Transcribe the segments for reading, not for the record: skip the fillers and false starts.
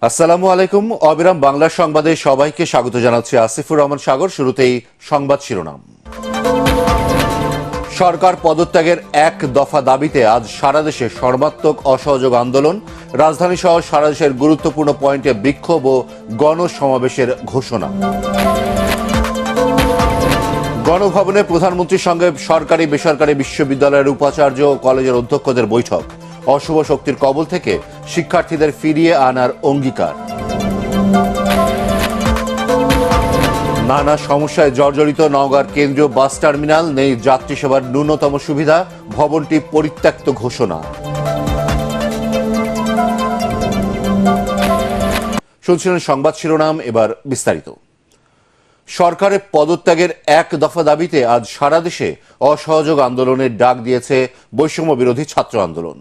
আসসালামু আলাইকুম। অবিরাম বাংলা সংবাদে সবাইকে স্বাগত জানাচ্ছি আসিফুর রহমান সাগর। শুরুতেই সংবাদ শিরোনাম। সরকার পদত্যাগের এক দফা দাবিতে আজ সারা দেশে সর্বাত্মক অসহযোগ আন্দোলন। রাজধানী সহ সারা দেশের গুরুত্বপূর্ণ পয়েন্টে বিক্ষোভ ও গণসমাবেশের ঘোষণা। গণভবনে প্রধানমন্ত্রীর সঙ্গে সরকারি বেসরকারি বিশ্ববিদ্যালয়ের উপাচার্য ও কলেজের অধ্যক্ষদের বৈঠক। অশুভ শক্তির কবল থেকে শিক্ষার্থীদের ফিরিয়ে আনার অঙ্গীকার। নানা সমস্যায় জর্জরিত নওগাঁর কেন্দ্রীয় বাস টার্মিনাল, নেই যাত্রী সেবার ন্যূনতম সুবিধা, ভবনটি পরিত্যক্ত ঘোষণা। শুনছিলেন সংবাদ শিরোনাম, এবার বিস্তারিত। সরকারের পদত্যাগের এক দফা দাবিতে আজ সারা দেশে অসহযোগ আন্দোলনের ডাক দিয়েছে বৈষম্য বিরোধী ছাত্র আন্দোলন।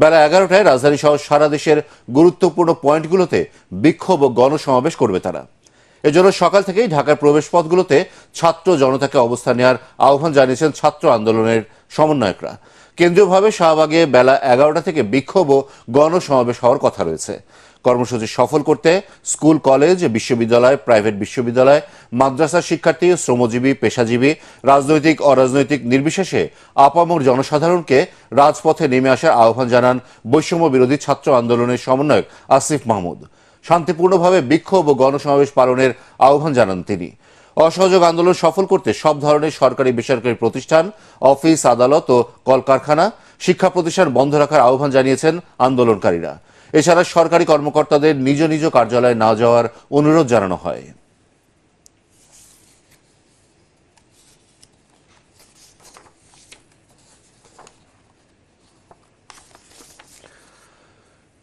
বেলা 11টায় রাজধানী সহ সারা দেশের গুরুত্বপূর্ণ পয়েন্টগুলোতে বিক্ষোভ ও গণসমাবেশ করবে তারা। এজন্য সকাল থেকেই ঢাকার প্রবেশ পথগুলোতে ছাত্র জনতাকে অবস্থান নেওয়ার আহ্বান জানিয়েছেন ছাত্র আন্দোলনের সমন্বয়করা। কেন্দ্রীয়ভাবে শাহবাগে বেলা 11টা থেকে বিক্ষোভ ও গণসমাবেশ হওয়ার কথা রয়েছে। কর্মসূচি সফল করতে স্কুল, কলেজ, বিশ্ববিদ্যালয়, প্রাইভেট বিশ্ববিদ্যালয়, মাদ্রাসার শিক্ষার্থী, শ্রমজীবী, পেশাজীবী, রাজনৈতিক অরাজনৈতিক নির্বিশেষে আপামর জনসাধারণকে রাজপথে নেমে আসার আহ্বান জানান বৈষম্য বিরোধী ছাত্র আন্দোলনের সমন্বয়ক আসিফ মাহমুদ। শান্তিপূর্ণভাবে বিক্ষোভ ও গণসমাবেশ পালনের আহ্বান জানান তিনি। অসহযোগ আন্দোলন সফল করতে সব ধরনের সরকারি বেসরকারি প্রতিষ্ঠান, অফিস, আদালত ও কলকারখানা, শিক্ষা প্রতিষ্ঠান বন্ধ রাখার আহ্বান জানিয়েছেন আন্দোলনকারীরা। এছাড়া সরকারি কর্মকর্তাদের নিজ নিজ কার্যালয়ে না যাওয়ার অনুরোধ জানানো হয়।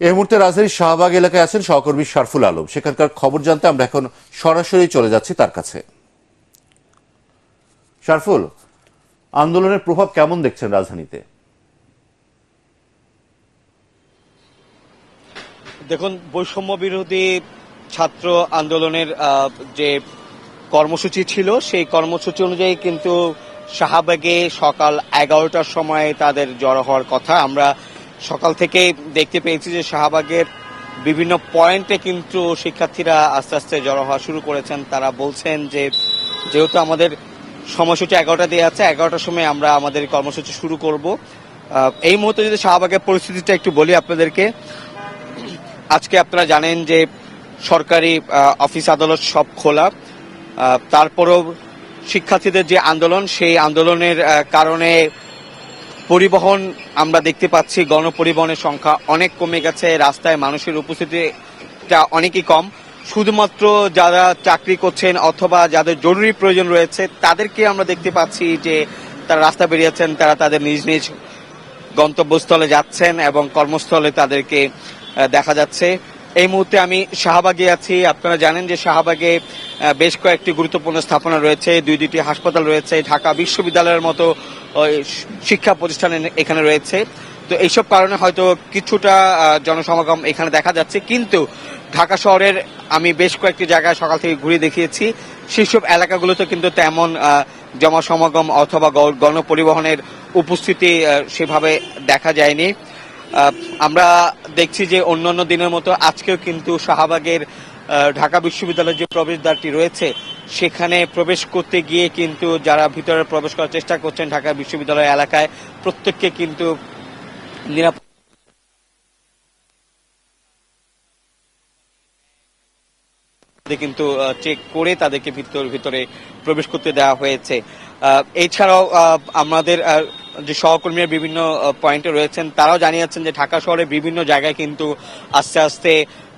এই মুহূর্তে রাজধানীর শাহবাগ এলাকায় আছেন সহকর্মী শারফুল আলম। সেখানকার খবর জানতে আমরা এখন সরাসরি চলে যাচ্ছি তার কাছে। শারফুল, আন্দোলনের প্রভাব কেমন দেখছেন রাজধানীতে? দেখুন, বৈষম্য বিরোধী ছাত্র আন্দোলনের যে কর্মসূচি ছিল সেই কর্মসূচি অনুযায়ী কিন্তু শাহবাগে সকাল 11টার সময় তাদের জড়ো হওয়ার কথা। আমরা সকাল থেকে দেখতে পেয়েছি যে শাহবাগের বিভিন্ন পয়েন্টে কিন্তু শিক্ষার্থীরা আস্তে আস্তে জড়ো হওয়া শুরু করেছেন। তারা বলছেন যে যেহেতু আমাদের সময়সূচি 11টা দিয়ে আছে, 11টার সময় আমরা আমাদের কর্মসূচি শুরু করব। এই মুহূর্তে যদি শাহবাগের পরিস্থিতিটা একটু বলি আপনাদেরকে, আজকে আপনারা জানেন যে সরকারি অফিস আদালত সব খোলা। তারপরেও শিক্ষার্থীদের যে আন্দোলন, সেই আন্দোলনের কারণে পরিবহন আমরা দেখতে পাচ্ছি গণপরিবহনের সংখ্যা অনেক কমে গেছে। রাস্তায় মানুষের উপস্থিতিটা অনেকই কম। শুধুমাত্র যারা চাকরি করছেন অথবা যাদের জরুরি প্রয়োজন রয়েছে তাদেরকে আমরা দেখতে পাচ্ছি যে তারা রাস্তা বেরিয়েছেন, তারা তাদের নিজ নিজ গন্তব্যস্থলে যাচ্ছেন এবং কর্মস্থলে তাদেরকে দেখা যাচ্ছে। এই মুহূর্তে আমি শাহবাগে আছি। আপনারা জানেন যে শাহবাগে বেশ কয়েকটি গুরুত্বপূর্ণ স্থাপনা রয়েছে, দুটি হাসপাতাল রয়েছে, ঢাকা বিশ্ববিদ্যালয়ের মতো শিক্ষা প্রতিষ্ঠান এখানে রয়েছে। তো এইসব কারণে হয়তো কিছুটা জনসমাগম এখানে দেখা যাচ্ছে, কিন্তু ঢাকা শহরের আমি বেশ কয়েকটি জায়গায় সকাল থেকে ঘুরে দেখিয়েছি, সেসব এলাকাগুলোতে কিন্তু তেমন জনসমাগম অথবা গণপরিবহনের উপস্থিতি সেভাবে দেখা যায়নি। আমরা দেখছি যে অন্যান্য দিনের মতো আজকেও কিন্তু শাহবাগের ঢাকা বিশ্ববিদ্যালয়ের যে প্রবেশদ্বারটি রয়েছে সেখানে প্রবেশ করতে গিয়ে কিন্তু যারা ভিতরে প্রবেশ করার চেষ্টা করছেন ঢাকা বিশ্ববিদ্যালয় এলাকায়, প্রত্যেককে কিন্তু নিরাপদ কিন্তু চেক করে তাদেরকে ভিতরে প্রবেশ করতে দেওয়া হয়েছে। এছাড়াও আমাদের যে সহকর্মীরা বিভিন্ন পয়েন্টে রয়েছেন তারাও জানিয়েছেন যে ঢাকা শহরে বিভিন্ন জায়গায় কিন্তু আস্তে আস্তে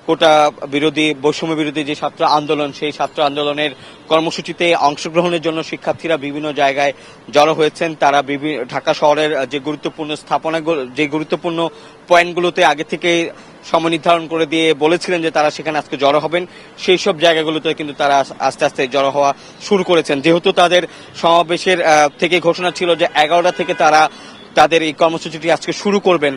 কোটা বিরোধী, বৈষম্য বিরোধী যে ছাত্র আন্দোলন, সেই ছাত্র আন্দোলনের কর্মসূচিতে অংশগ্রহণের জন্য শিক্ষার্থীরা বিভিন্ন জায়গায় জড়ো হয়েছেন। তারা ঢাকা শহরের যে গুরুত্বপূর্ণ স্থাপনাগুলো, যে গুরুত্বপূর্ণ পয়েন্টগুলোতে আগে থেকে সময় নির্ধারণ করে দিয়ে বলেছিলেন যে তারা সেখানে আজকে জড়ো হবেন, সেই সব জায়গাগুলোতে কিন্তু তারা আস্তে আস্তে জড়ো হওয়া শুরু করেছেন। যেহেতু তাদের সমাবেশের থেকে ঘোষণা ছিল যে 11টা থেকে তারা তাদের এই কর্মসূচিটি আজকে শুরু করবেন,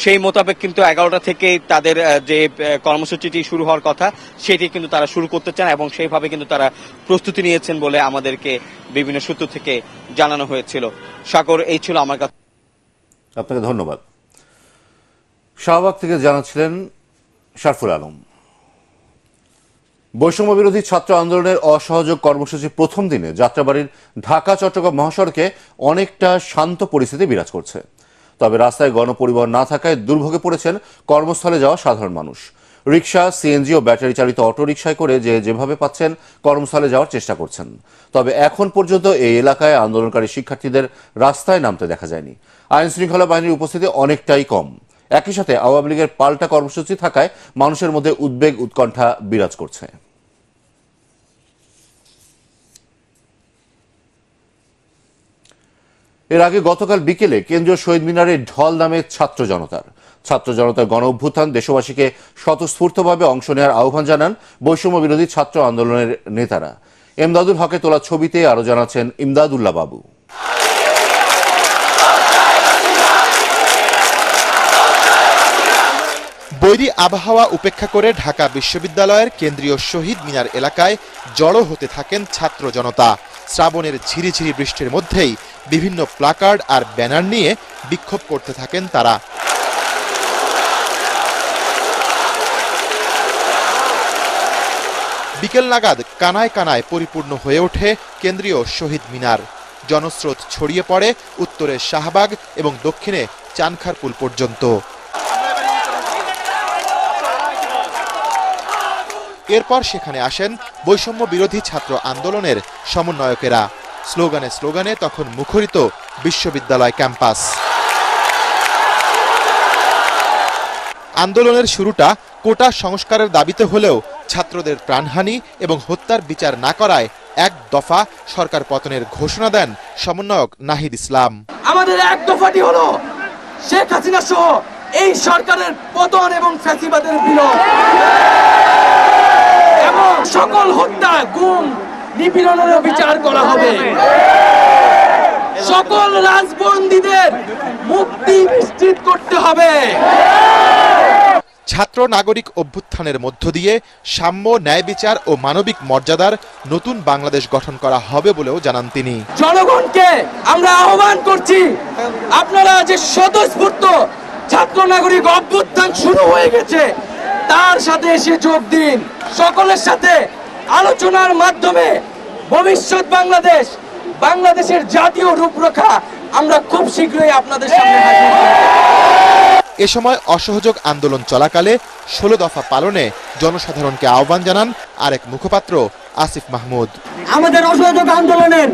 সেই মোতাবেক কিন্তু 11টা থেকে তাদের যে কর্মসূচিটি শুরু হওয়ার কথা সেটি কিন্তু তারা শুরু করতে চান এবং সেইভাবে কিন্তু তারা প্রস্তুতি নিয়েছেন বলে আমাদেরকে বিভিন্ন সূত্র থেকে জানানো হয়েছিল। সাগর, এই ছিল আমার কাছে। আপনাকে ধন্যবাদ। শাহবাগ থেকে জানাচ্ছিলেন শারফুল আলম। বৈষম্য বিরোধী ছাত্র আন্দোলনের অসহযোগ কর্মসূচির প্রথম দিনে যাত্রাবাড়ির ঢাকা চট্টগ্রাম মহাসড়কে অনেকটা শান্ত পরিস্থিতি বিরাজ করছে। তবে রাস্তায় গণপরিবহন না থাকায় দুর্ভোগে পড়েছেন কর্মস্থলে যাওয়া সাধারণ মানুষ। রিকশা, সিএনজি ও ব্যাটারি চালিত অটোরিকশায় করে যেভাবে পাচ্ছেন কর্মস্থলে যাওয়ার চেষ্টা করছেন। তবে এখন পর্যন্ত এই এলাকায় আন্দোলনকারী শিক্ষার্থীদের রাস্তায় নামতে দেখা যায়নি। আইন শৃঙ্খলা বাহিনীর উপস্থিতি অনেকটাই কম। একই সাথে আওয়ামী লীগের পাল্টা কর্মসূচি থাকায় মানুষের মধ্যে উদ্বেগ উৎকণ্ঠা বিরাজ করছে। এর আগে গতকাল বিকেলে কেন্দ্রীয় শহীদ মিনারে ঢল নামে ছাত্র জনতার গণ অভ্যুত্থান দেশবাসীকে স্বতঃস্ফূর্তভাবে অংশ নেওয়ার আহ্বান জানান বৈষম্য বিরোধী ছাত্র আন্দোলনের নেতারা। এমদাদুল হকে তোলা ছবিতে আরো জানাচ্ছেন ইমদাদুল্লাহ বাবু। বৈরী আবহাওয়া উপেক্ষা করে ঢাকা বিশ্ববিদ্যালয়ের কেন্দ্রীয় শহীদ মিনার এলাকায় জড়ো হতে থাকেন ছাত্র জনতা। শ্রাবণের ঝিরিঝিরি বৃষ্টির মধ্যেই বিভিন্ন প্লাকার্ড আর ব্যানার নিয়ে বিক্ষোভ করতে থাকেন তারা। বিকেল নাগাদ কানায় কানায় পরিপূর্ণ হয়ে ওঠে কেন্দ্রীয় শহীদ মিনার। জনস্রোত ছড়িয়ে পড়ে উত্তরে শাহবাগ এবং দক্ষিণে চানখারপুল পর্যন্ত। এরপর সেখানে আসেন বৈষম্য বিরোধী ছাত্র আন্দোলনের সমন্বয়কেরা। স্লোগানে স্লোগানে তখন মুখরিত বিশ্ববিদ্যালয় ক্যাম্পাস। আন্দোলনের শুরুটা কোটা সংস্কারের দাবিতে হলেও ছাত্রদের প্রাণহানি এবং হত্যার বিচার না করায় এক দফা সরকার পতনের ঘোষণা দেন সমন্বয়ক নাহিদ ইসলাম। আমাদের এক দফাটি হলো শেখ হাসিনা সহ এই সরকারের পতন এবং ফ্যাসিবাদের বিলোপ এবং সকল হত্যা, গুম, নিপীড়নের বিচার করা হবে। সকল রাজবন্দীদের মুক্তি নিশ্চিত করতে হবে। ছাত্র নাগরিক অভ্যুত্থানের মধ্য দিয়ে সাম্য, ন্যায় বিচার ও মানবিক মর্যাদার নতুন বাংলাদেশ গঠন করা হবে বলেও জানান তিনি। জনগণকে আমরা আহ্বান করছি, আপনারা যে স্বতঃস্ফূর্ত ছাত্র নাগরিক অভ্যুত্থান শুরু হয়ে গেছে তার সাথে এসে যোগ দিন। সকলের সাথে আলোচনার মাধ্যমে ভবিষ্যৎ বাংলাদেশের জাতীয় রূপরেখা আমরা খুব শীঘ্রই আপনাদের সামনে হাজির করব। এ সময় অসহযোগ আন্দোলন চলাকালে 16 দফা পালনে জনসাধারণকে আহ্বান জানান আরেক মুখপাত্র আসিফ মাহমুদ। আমাদের অসহযোগ আন্দোলনের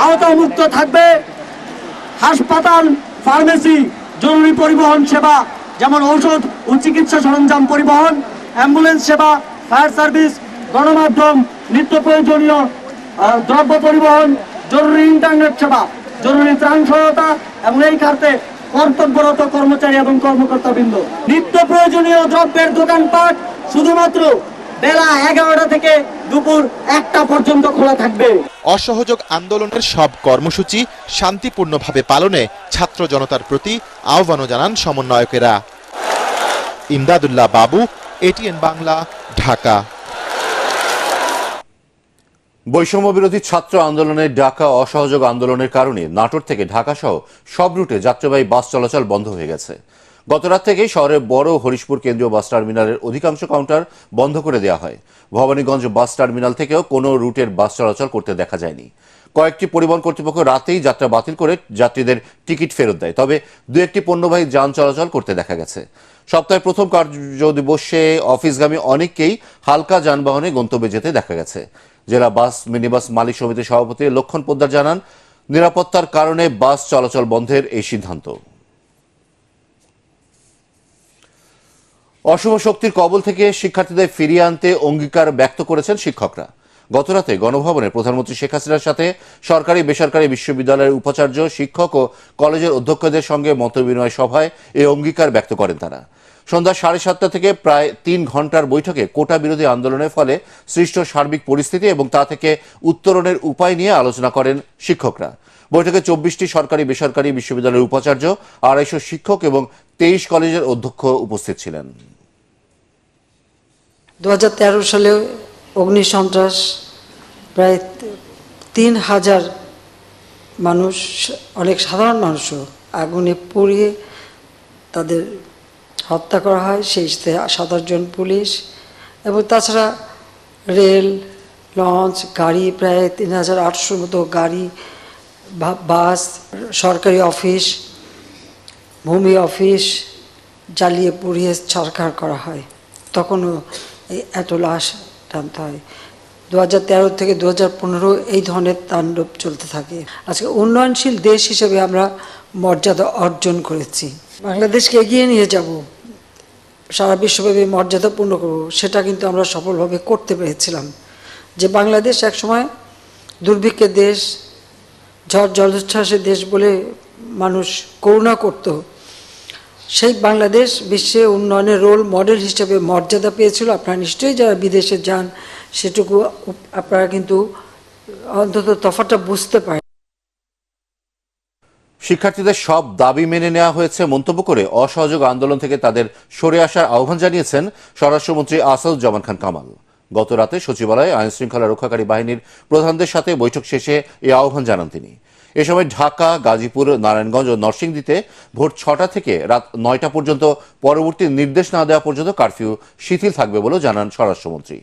আওতামুক্ত থাকবে হাসপাতাল, ফার্মেসি, জরুরি পরিবহন সেবা যেমন ঔষধ ও চিকিৎসা সরঞ্জাম পরিবহন, অ্যাম্বুলেন্স সেবা, ফায়ার সার্ভিস, গণমাধ্যম, নিত্য প্রয়োজনীয় দ্রব্য পরিবহন, জরুরি ইন্টারনেট সেবা, জরুরি ত্রাণ সহায়তা এবং এই খাতে কর্তব্যরত কর্মচারী এবং কর্মকর্তাবৃন্দ। নিত্য প্রয়োজনীয় দ্রব্যের দোকানপাট শুধুমাত্র বেলা 11টা থেকে দুপুর 1টা পর্যন্ত খোলা থাকবে। অসহযোগ আন্দোলনের সব কর্মসূচি শান্তিপূর্ণভাবে পালনে ছাত্র জনতার প্রতি আহ্বানও জানান সমন্বয়কেরা। ইমদাদুল্লাহ বাবু, এটিএন বাংলা, ঢাকা। বৈষম্য বিরোধী ছাত্র আন্দোলনের ডাকা অসহযোগ আন্দোলনের কারণে নাটোর থেকে ঢাকা সহ সব রুটে যাত্রীবাহী বাস চলাচল বন্ধ হয়ে গেছে। গতরাত থেকেই শহরের বড় হরিশপুর কেন্দ্রীয় বাস টার্মিনালের অধিকাংশ কাউন্টার বন্ধ করে দেওয়া হয়। ভবানীগঞ্জ বাস টার্মিনাল থেকেও কোনো রুটের বাস চলাচল করতে দেখা যায়নি। কয়েকটি পরিবহন কর্তৃপক্ষ রাতেই যাত্রা বাতিল করে যাত্রীদের টিকিট ফেরত দেয়। তবে দু একটি পণ্যবাহী যান চলাচল করতে দেখা গেছে। সপ্তাহের প্রথম কার্যদিবসে অফিসগামী অনেককেই হালকা যানবাহনে গন্তব্যে যেতে দেখা গেছে। জেলা বাস মিনিবাস মালিক সমিতির সভাপতি লক্ষণ পোদ্দার জানান, নিরাপত্তার কারণে বাস চলাচল বন্ধের এই সিদ্ধান্ত। অশুভ শক্তির কবল থেকে শিক্ষার্থীদের ফিরিয়ে আনতে অঙ্গীকার ব্যক্ত করেছেন শিক্ষকরা। গতরাতে গণভবনে প্রধানমন্ত্রী শেখ হাসিনার সাথে সরকারি বেসরকারি বিশ্ববিদ্যালয়ের উপাচার্য, শিক্ষক ও কলেজের অধ্যক্ষদের সঙ্গে মতবিনিময় সভায় এই অঙ্গীকার ব্যক্ত করেন তারা। সন্ধ্যা 7:30 থেকে প্রায় 3 ঘন্টার বৈঠকে কোটা বিরোধী আন্দোলনের ফলে সৃষ্ট সার্বিক পরিস্থিতি এবং তা থেকে উত্তরণের উপায় নিয়ে আলোচনা করেন শিক্ষকরা। বৈঠকে 24টি সরকারি বেসরকারি বিশ্ববিদ্যালয়ের উপাচার্য, 250 শিক্ষক এবং 23 কলেজের অধ্যক্ষ উপস্থিত ছিলেন। 2013 সালে অগ্নিসন্ত্রাস প্রায় 3000 মানুষ, অনেক সাধারণ মানুষও আগুনে পুড়িয়ে তাদের হত্যা করা হয়। সেই 27 জন পুলিশ এবং তাছাড়া রেল, লঞ্চ, গাড়ি, প্রায় ৩,৮০০ মতো গাড়ি, বাস, সরকারি অফিস, ভূমি অফিস জ্বালিয়ে পুড়িয়ে ছারখার করা হয়। তখনও এত লাশ টানতে হয়। 2013 থেকে 2015 এই ধরনের তাণ্ডব চলতে থাকে। আজকে উন্নয়নশীল দেশ হিসেবে আমরা মর্যাদা অর্জন করেছি। বাংলাদেশকে এগিয়ে নিয়ে যাব, সারা বিশ্বব্যাপী মর্যাদাপূর্ণ করব, সেটা কিন্তু আমরা সফলভাবে করতে পেরেছিলাম। যে বাংলাদেশ একসময় দুর্ভিক্ষের দেশ, ঝড় জলোচ্ছ্বাসের দেশ বলে মানুষ করুণা করত, সেই বাংলাদেশ বিশ্বে উন্নয়নের রোল মডেল হিসেবে মর্যাদা পেয়েছিল। আপনারা নিশ্চয়ই যারা বিদেশে যান সেটুকু আপনারা কিন্তু অন্তত তফাৎটা বুঝতে পারেন। শিক্ষার্থীদের সব দাবি মেনে নেওয়া হয়েছে মন্তব্য করে অসহযোগ আন্দোলন থেকে তাদের সরে আসার আহ্বান জানিয়েছেন স্বরাষ্ট্রমন্ত্রী আসাদুজ্জামান খান কামাল। গত রাতে সচিবালয়ে আইন শৃঙ্খলা রক্ষাকারী বাহিনীর প্রধানদের সাথে বৈঠক শেষে এই আহ্বান জানান তিনি। এ সময় ঢাকা, গাজীপুর, নারায়ণগঞ্জ ও নরসিংদীতে ভোর 6টা থেকে রাত 9টা পর্যন্ত পরবর্তী নির্দেশ না দেওয়া পর্যন্ত কারফিউ শিথিল থাকবে বলেও জানান স্বরাষ্ট্রমন্ত্রী।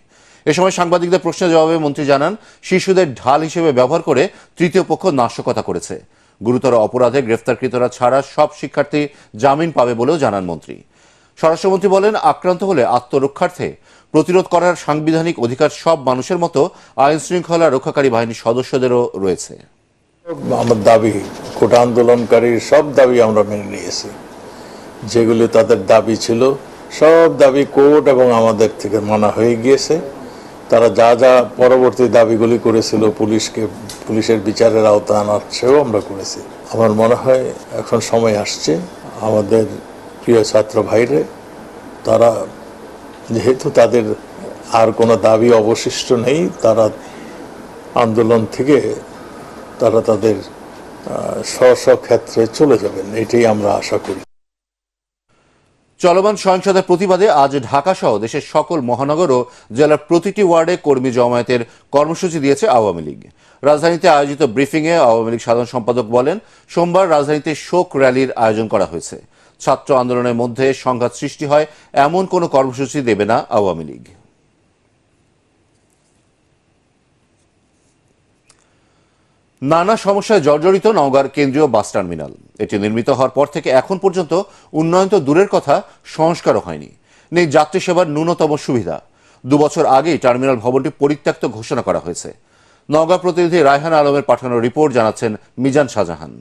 এ সময় সাংবাদিকদের প্রশ্নের জবাবে মন্ত্রী জানান, শিশুদের ঢাল হিসেবে ব্যবহার করে তৃতীয় পক্ষ নাশকতা করেছে। গুরুতর অপরাধে গ্রেফতারকৃতরা ছাড়া সব শিক্ষার্থী জামিন পাবে বলেও জানান মন্ত্রী। স্বরাষ্ট্রমন্ত্রী বলেন, আক্রান্ত হলে আত্মরক্ষার্থে প্রতিরোধ করার সাংবিধানিক অধিকার সব মানুষের মতো আইন শৃঙ্খলা রক্ষাকারী বাহিনীর সদস্যদেরও রয়েছে। আমার দাবি, কোটা আন্দোলনকারীর সব দাবি আমরা মেনে নিয়েছি। যেগুলি তাদের দাবি ছিল সব দাবি কোর্ট এবং আমাদের থেকে মানা হয়ে গিয়েছে। তারা যা যা পরবর্তী দাবিগুলি করেছিল পুলিশের বিচারের আওতায় আনার সেও আমরা করেছি। আমার মনে হয় এখন সময় আসছে আমাদের প্রিয় ছাত্র ভাইরে, তারা যেহেতু তাদের আর কোনো দাবি অবশিষ্ট নেই, তারা আন্দোলন থেকে তারা তাদের স্ব ক্ষেত্রে চলে যাবেন, এটাই আমরা আশা করি। চলমান সহিংসতার প্রতিবাদে আজ ঢাকা সহ দেশের সকল মহানগর ও জেলার প্রতিটি ওয়ার্ডে কর্মী জমায়েতের কর্মসূচি দিয়েছে আওয়ামী লীগ। রাজধানীতে আয়োজিত ব্রিফিংয়ে আওয়ামী লীগ সাধারণ সম্পাদক বলেন, সোমবার রাজধানীতে শোক র্যালির আয়োজন করা হয়েছে। ছাত্র আন্দোলনের মধ্যে সংঘাত সৃষ্টি হয় এমন কোনো কর্মসূচি দেবে না আওয়ামী লীগ। নানা সমস্যায় জর্জরিত নওগাঁর কেন্দ্রীয় বাস টার্মিনাল। এটি নির্মিত হওয়ার পর থেকে এখন পর্যন্ত উন্নয়ন তো দূরের কথা, সংস্কারও হয়নি। নেই যাত্রী সেবার ন্যূনতম সুবিধা। 2 বছর আগেই টার্মিনাল ভবনটি পরিত্যক্ত ঘোষণা করা হয়েছে। নওগাঁ প্রতিনিধি রায়হান আলমের পাঠানো রিপোর্ট জানাচ্ছেন মিজান শাহজাহান।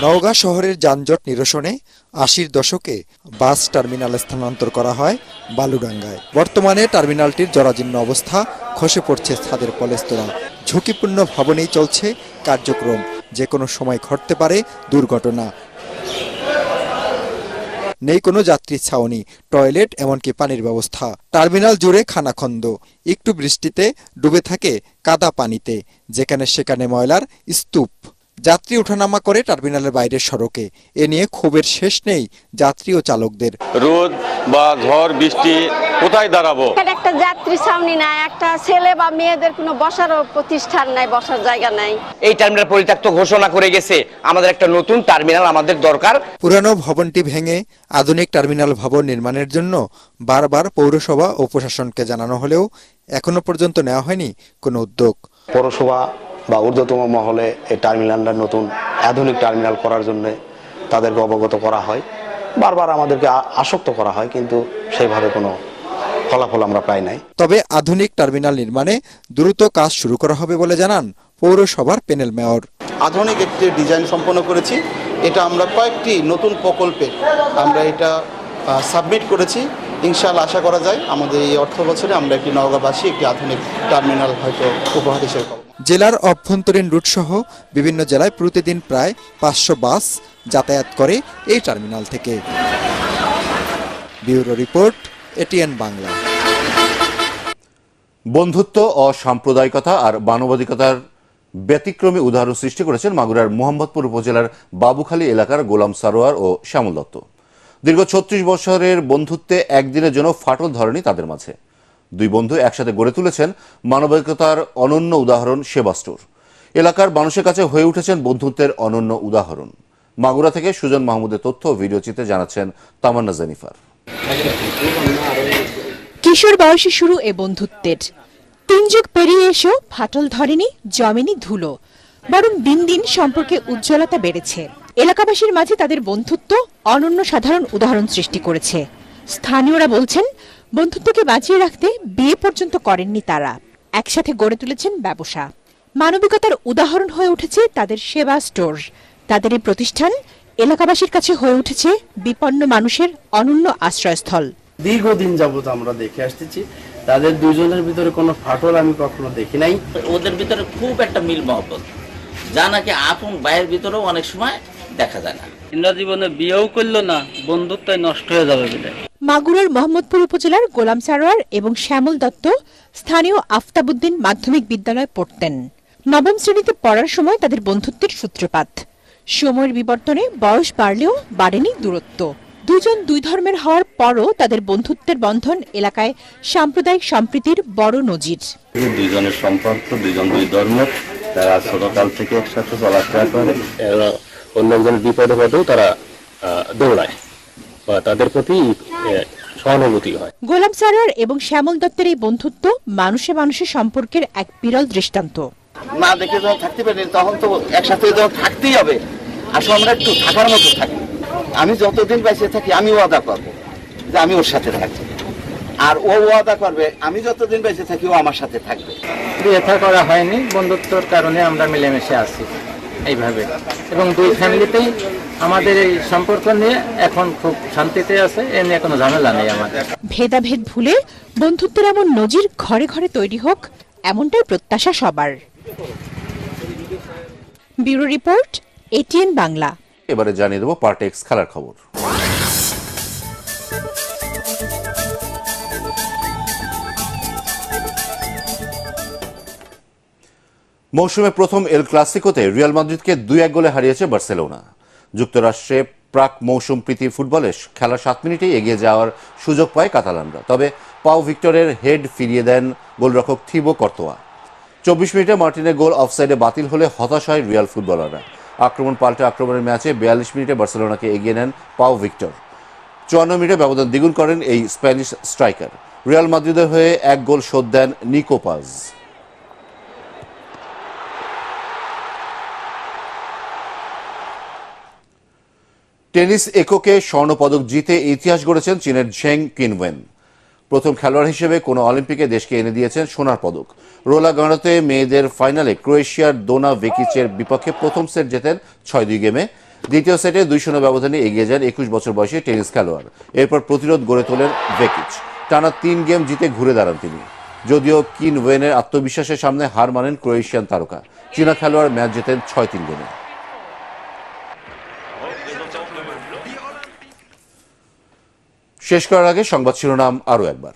নওগাঁ শহরের যানজট নিরসনে 80-র দশকে বাস টার্মিনাল স্থানান্তর করা হয় বালুডাঙ্গায়। বর্তমানে টার্মিনালটির জরাজীর্ণ অবস্থা, খসে পড়ছে ছাদের পলেস্তরা। ঝুঁকিপূর্ণ ভবনেই চলছে কার্যক্রম, যে কোনো সময় ঘটতে পারে দুর্ঘটনা। নেই কোনো যাত্রী ছাউনি, টয়লেট, এমনকি পানির ব্যবস্থা। টার্মিনাল জুড়ে খানাখন্দ, একটু বৃষ্টিতে ডুবে থাকে কাদা পানিতে, যেখানে সেখানে ময়লার স্তূপ। যাত্রী ওঠানামা করে টার্মিনালের বাইরের সড়কে। এ নিয়ে ক্ষোভের শেষ নেই যাত্রী ও চালকদের। রোদ বা ঝড় বৃষ্টি কোথায় দাঁড়াবো? একটা যাত্রী ছাউনি নাই, একটা ছেলে বা মেয়েদের কোনো বসার প্রতিষ্ঠান নাই, বসার জায়গা নাই। এই টার্মিনাল পরিত্যক্ত ঘোষণা করে গেছে, আমাদের একটা নতুন টার্মিনাল আমাদের দরকার। পুরানো ভবনটি ভেঙে আধুনিক টার্মিনাল ভবন নির্মাণের জন্য বারবার পৌরসভা ও প্রশাসনকে জানানো হলেও এখনো পর্যন্ত নেওয়া হয়নি কোনো উদ্যোগ। পৌরসভা বা ঊর্ধ্বতম মহলে এই টার্মিনালটা নতুন আধুনিক টার্মিনাল করার জন্য তাদেরকে অবগত করা হয়, বারবার আমাদেরকে আসক্ত করা হয়, কিন্তু সেইভাবে কোনো ফলাফল আমরা পাই নাই। তবে আধুনিক টার্মিনাল নির্মাণে দ্রুত কাজ শুরু করা হবে বলে জানান পৌরসভার প্যানেল মেয়র। আধুনিক একটি ডিজাইন সম্পন্ন করেছি। এটা আমরা কয়েকটি নতুন প্রকল্পে আমরা এটা সাবমিট করেছি। ইনশাআল্লাহ আশা করা যায় আমাদের এই অর্থ বছরে আমরা একটি নওগাঁবাসী একটি আধুনিক টার্মিনাল হয়তো উপহার হিসেবে পাবো। জেলার অভ্যন্তরীণ রুটসহ বিভিন্ন জেলায় প্রতিদিন প্রায় 500 বাস যাতায়াত করে এই টার্মিনাল থেকে। Bureau report, ATN Bangla. বন্ধুত্ব, অসাম্প্রদায়িকতা আর মানবাধিকতার ব্যতিক্রমী উদাহরণ সৃষ্টি করেছেন মাগুরার মোহাম্মদপুর উপজেলার বাবুখালী এলাকার গোলাম সারোয়ার ও শ্যামল দত্ত। দীর্ঘ 36 বছরের বন্ধুত্বে একদিনের জন্য ফাটল ধরেনি তাদের মাঝে। 2 বন্ধু একসাথে গড়ে তুলেছেন মানবিকতার অনন্য উদাহরণ সেবা স্টোর। এলাকার মানুষের কাছে হয়ে উঠেছেন বন্ধুত্বের অনন্য উদাহরণ। মাগুরা থেকে সুজন মাহমুদের তথ্য ও ভিডিও চিত্রে জানাচ্ছেন তামান্না জেনিফার। কিশোর বয়সে শুরু এ বন্ধুত্বের 3 যুগ পেরিয়ে এসেও ফাটল ধরেনি, জমেনি ধুলো, বরং দিন দিন সম্পর্কে উজ্জ্বলতা বেড়েছে। এলাকাবাসীর মাঝে তাদের বন্ধুত্ব অনন্য সাধারণ উদাহরণ সৃষ্টি করেছে। স্থানীয়রা বলছেন, বন্ধুত্বকে বাঁচিয়ে রাখতে বিয়ে পর্যন্ত করেননি তারা, একসাথে গড়ে তুলেছেন ব্যবসা। মানবিকতার উদাহরণ হয়ে উঠেছে তাদের সেবা স্টোর। তাদের এই প্রতিষ্ঠান এলাকাবাসীর কাছে হয়ে উঠেছে বিপন্ন মানুষের অনন্য আশ্রয়স্থল। দীর্ঘদিন যাবত আমরা দেখে আসতেছি, তাদের দুজনের ভিতরে কোনো ফাটল আমি কখনো দেখি নাই। ওদের ভিতরে খুব একটা মিল মহব্বত, যা নাকি আপন ভাইয়ের ভিতরেও অনেক সময় দেখা যায় না। ইন্দ্র জীবনে বিয়েও করলো না, বন্ধুত্বই নষ্ট হয়ে যাবে বলে। মাগুরার মোহাম্মদপুর উপজেলার গোলাম সারোয়ার এবং শ্যামল দত্ত স্থানীয় আফতাবউদ্দিন মাধ্যমিক বিদ্যালয়ে পড়তেন। নবম শ্রেণীতে পড়ার সময় তাদের বন্ধুত্বের সূত্রপাত। সময়ের বিবর্তনে বয়স বাড়লেও বাড়েনি দূরত্ব। দুজন দুই ধর্মের হওয়ার পরও তাদের বন্ধুত্বের বন্ধন এলাকায় সাম্প্রদায়িক সম্প্রীতির বড় নজির। দুইজনের সম্পর্ক, দুইজন দুই ধর্ম, তারা ছোটকাল থেকে একসাথে চলাফেরা করে। অন্য একজনের বিপদে পদেও তারা দৌড়ায়, তাদের প্রতি সহানুভূতি হয়। গোলাম সারোয়ার এবং শ্যামল দত্তের এই বন্ধুত্ব মানুষে মানুষের সম্পর্কের এক বিরল দৃষ্টান্ত। না দেখে যখন থাকতে পারি তখন তো একসাথে যখন থাকতেই হবে, আসলে আমরা একটু থাকার মতো থাকি। আমি যতদিন বেঁচে থাকি আমি ওয়াদা করবো যে আমি ওর সাথে থাকবো, আর ও ওয়াদা করবে আমি যতদিন বেঁচে থাকি ও আমার সাথে থাকবে। বিয়ে করা হয়নি, বন্ধুত্বর কারণে আমরা মিলেমিশে আছি এইভাবে, এবং দুই ফ্যামিলিতেই আমাদের এই সম্পর্ক নিয়ে এখন খুব শান্তিতে আছে, এ নিয়ে কোনো ঝামেলা নেই আমাদের। ভেদাভেদ ভুলে বন্ধুত্বের এমন নজির ঘরে ঘরে তৈরি হোক, এমনটাই প্রত্যাশা সবার। Bureau report, ATN Bangla. এবারে জানিয়ে দেবো পার্টেক্স খেলার খবর। মৌসুমে প্রথম এল ক্লাসিকোতে রিয়াল মাদ্রিদকে 2-1 গোলে হারিয়েছে বার্সেলোনা। যুক্তরাষ্ট্রে প্রাক মৌসুম প্রীতি ফুটবলে খেলার 7 মিনিটেই এগিয়ে যাওয়ার সুযোগ পায় কাতালানরা, তবে পাও ভিক্টরের হেড ফিরিয়ে দেন গোলরক্ষক থিবো কর্তোয়া। 24 মিনিটে মার্টিনের গোল অফসাইডে বাতিল হলে হতাশ হয় রিয়াল ফুটবলাররা। আক্রমণ পাল্টে আক্রমণের ম্যাচে 42 মিনিটে বার্সেলোনাকে এগিয়ে নেন পাও ভিক্টর। 54 মিনিটে ব্যবধান দ্বিগুণ করেন এই স্প্যানিশ স্ট্রাইকার। রিয়াল মাদ্রিদের হয়ে 1 গোল শোধ দেন নিকো পাজ। টেনিস এককে স্বর্ণপদক জিতে ইতিহাস গড়েছেন চীনের ঝেং কিনওয়েন। প্রথম খেলোয়াড় হিসেবে কোনো অলিম্পিকে দেশকে এনে দিয়েছেন সোনার পদক। রোলা গাঁড়োতে মেয়েদের ফাইনালে ক্রোয়েশিয়ার দোনা ভেকিচের বিপক্ষে প্রথম সেট জেতেন 6-2 গেমে। দ্বিতীয় সেটে 2-0 ব্যবধানে এগিয়ে যান 21 বছর বয়সী টেনিস খেলোয়াড়। এরপর প্রতিরোধ গড়ে তোলেন ভেকিচ। টানা 3 গেম জিতে ঘুরে দাঁড়ান তিনি। যদিও কিনওয়েনের আত্মবিশ্বাসের সামনে হার মানেন ক্রোয়েশিয়ান তারকা। চীনা খেলোয়াড় ম্যাচ জেতেন 6-3 গেমে। শেষ করার আগে সংবাদ শিরোনাম আরও একবার।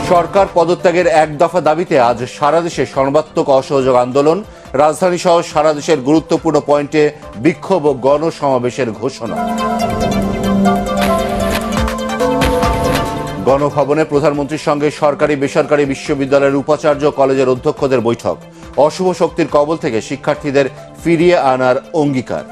সরকার পদত্যাগের 1 দফা দাবিতে আজ সারা দেশে সর্বাত্মক অসহযোগ আন্দোলন। রাজধানী সহ সারা দেশের গুরুত্বপূর্ণ পয়েন্টে বিক্ষোভ ও গণসমাবেশের ঘোষণা। গণভবনে প্রধানমন্ত্রীর সঙ্গে সরকারি বেসরকারি বিশ্ববিদ্যালয়ের উপাচার্য কলেজের অধ্যক্ষদের বৈঠক। অশুভ শক্তির কবল থেকে শিক্ষার্থীদের ফিরিয়ে আনার অঙ্গীকার।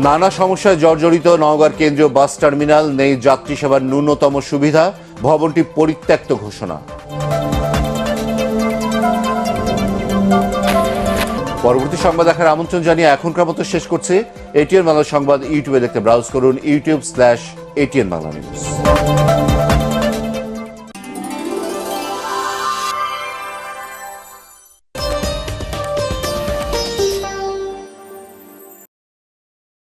নানা সমস্যায় জর্জরিত নওগাঁর কেন্দ্রীয় বাস টার্মিনাল, নেই যাত্রী সেবার ন্যূনতম সুবিধা, ভবনটি পরিত্যক্ত ঘোষণা। পরবর্তী সংবাদ দেখার আমন্ত্রণ জানিয়ে এখনকার মতো শেষ করছি। এটিএন বাংলা সংবাদ ইউটিউবে দেখতে ব্রাউজ করুন youtube/ATN Bangla News।